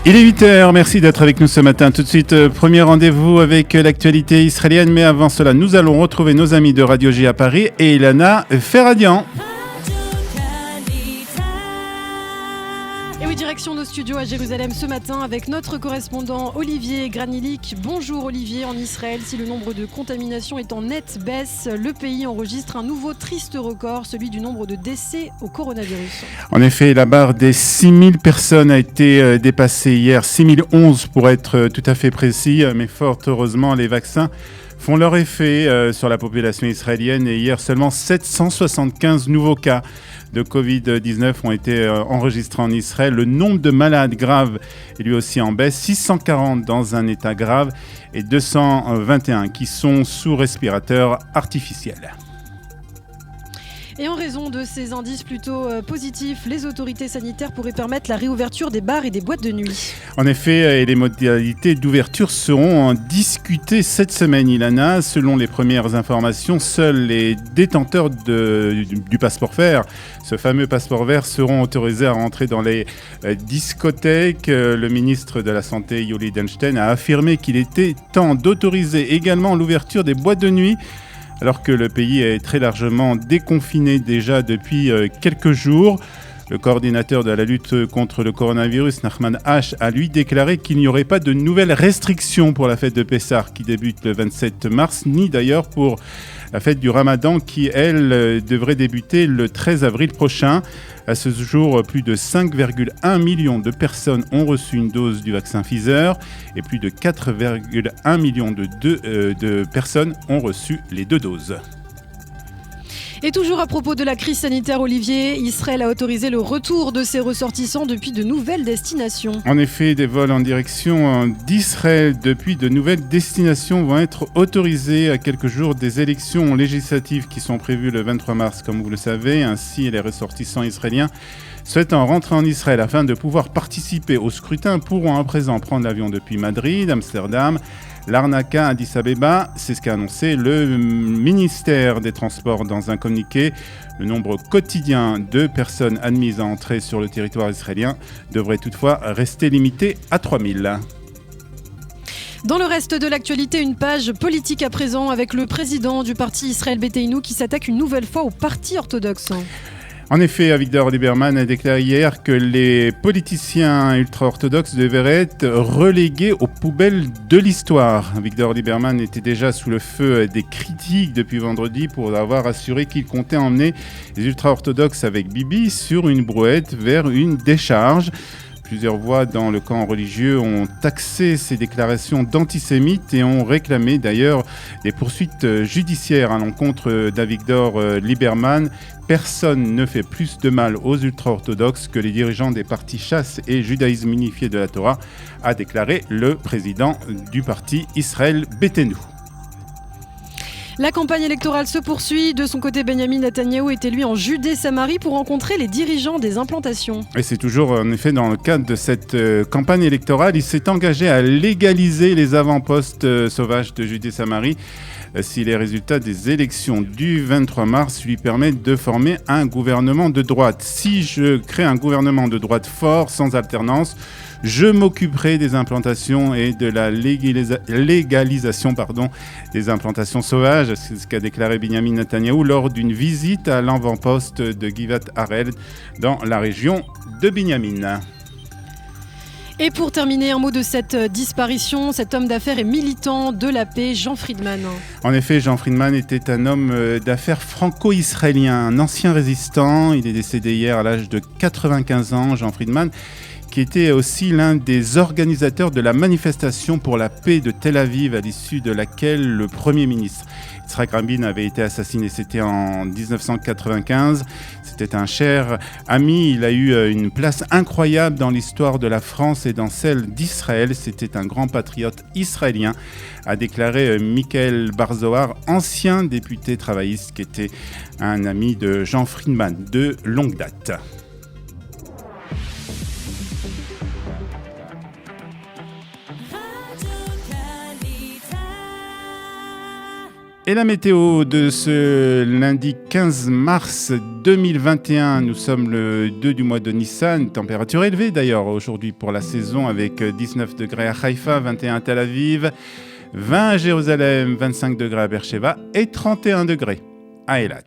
Il est 8h, merci d'être avec nous ce matin. Tout de suite, premier rendez-vous avec l'actualité israélienne. Mais avant cela, nous allons retrouver nos amis de Radio J à Paris et Ilana Ferradian. Et oui, direction nos studios à Jérusalem ce matin avec notre correspondant Olivier Granilic. Bonjour Olivier, en Israël, si le nombre de contaminations est en nette baisse, le pays enregistre un nouveau triste record, celui du nombre de décès au coronavirus. En effet, la barre des 6000 personnes a été dépassée hier, 6011 pour être tout à fait précis, mais fort heureusement, les vaccins font leur effet sur la population israélienne et hier seulement 775 nouveaux cas de Covid-19 ont été enregistrés en Israël. Le nombre de malades graves est lui aussi en baisse, 640 dans un état grave et 221 qui sont sous respirateur artificiel. Et en raison de ces indices plutôt positifs, les autorités sanitaires pourraient permettre la réouverture des bars et des boîtes de nuit. En effet, les modalités d'ouverture seront discutées cette semaine, Ilana. Selon les premières informations, seuls les détenteurs du passeport vert, ce fameux passeport vert, seront autorisés à rentrer dans les discothèques. Le ministre de la Santé, Yoli Edelstein, a affirmé qu'il était temps d'autoriser également l'ouverture des boîtes de nuit, alors que le pays est très largement déconfiné déjà depuis quelques jours. Le coordinateur de la lutte contre le coronavirus, Nachman H, a lui déclaré qu'il n'y aurait pas de nouvelles restrictions pour la fête de Pessah qui débute le 27 mars, ni d'ailleurs pour la fête du Ramadan qui, elle, devrait débuter le 13 avril prochain. À ce jour, plus de 5,1 millions de personnes ont reçu une dose du vaccin Pfizer et plus de 4,1 millions de personnes ont reçu les 2 doses. Et toujours à propos de la crise sanitaire, Olivier, Israël a autorisé le retour de ses ressortissants depuis de nouvelles destinations. En effet, des vols en direction d'Israël depuis de nouvelles destinations vont être autorisés à quelques jours des élections législatives qui sont prévues le 23 mars, comme vous le savez. Ainsi, les ressortissants israéliens souhaitant rentrer en Israël afin de pouvoir participer au scrutin pourront à présent prendre l'avion depuis Madrid, Amsterdam, Larnaca, Addis Abeba. C'est ce qu'a annoncé le ministère des Transports dans un communiqué. Le nombre quotidien de personnes admises à entrer sur le territoire israélien devrait toutefois rester limité à 3000. Dans le reste de l'actualité, une page politique à présent avec le président du parti Israël Beiteinu qui s'attaque une nouvelle fois au parti orthodoxe. En effet, Avigdor Lieberman a déclaré hier que les politiciens ultra-orthodoxes devraient être relégués aux poubelles de l'histoire. Avigdor Lieberman était déjà sous le feu des critiques depuis vendredi pour avoir assuré qu'il comptait emmener les ultra-orthodoxes avec Bibi sur une brouette vers une décharge. Plusieurs voix dans le camp religieux ont taxé ces déclarations d'antisémites et ont réclamé d'ailleurs des poursuites judiciaires à l'encontre d'Avigdor Lieberman. Personne ne fait plus de mal aux ultra-orthodoxes que les dirigeants des partis Chasse et Judaïsme unifié de la Torah, a déclaré le président du parti Israël Beiteinu. La campagne électorale se poursuit. De son côté, Benjamin Netanyahou était lui en Judée-Samarie pour rencontrer les dirigeants des implantations. Et c'est toujours en effet dans le cadre de cette campagne électorale. Il s'est engagé à légaliser les avant-postes sauvages de Judée-Samarie si les résultats des élections du 23 mars lui permettent de former un gouvernement de droite. Si je crée un gouvernement de droite fort, sans alternance, je m'occuperai des implantations et de la légalisation des implantations sauvages. C'est ce qu'a déclaré Benjamin Netanyahou lors d'une visite à l'avant-poste de Givat Harel dans la région de Binyamin. Et pour terminer, un mot de cette disparition. Cet homme d'affaires et militant de la paix, Jean Friedman. En effet, Jean Friedman était un homme d'affaires franco-israélien, un ancien résistant. Il est décédé hier à l'âge de 95 ans, Jean Friedman, qui était aussi l'un des organisateurs de la manifestation pour la paix de Tel Aviv, à l'issue de laquelle le Premier ministre Yitzhak Rabin avait été assassiné. C'était en 1995. C'était un cher ami. Il a eu une place incroyable dans l'histoire de la France et dans celle d'Israël. C'était un grand patriote israélien, a déclaré Michael Bar-Zohar, ancien député travailliste qui était un ami de Jean Friedman de longue date. Et la météo de ce lundi 15 mars 2021, nous sommes le 2 du mois de Nissan, température élevée d'ailleurs aujourd'hui pour la saison avec 19 degrés à Haïfa, 21 à Tel Aviv, 20 à Jérusalem, 25 degrés à Beersheba et 31 degrés à Eilat.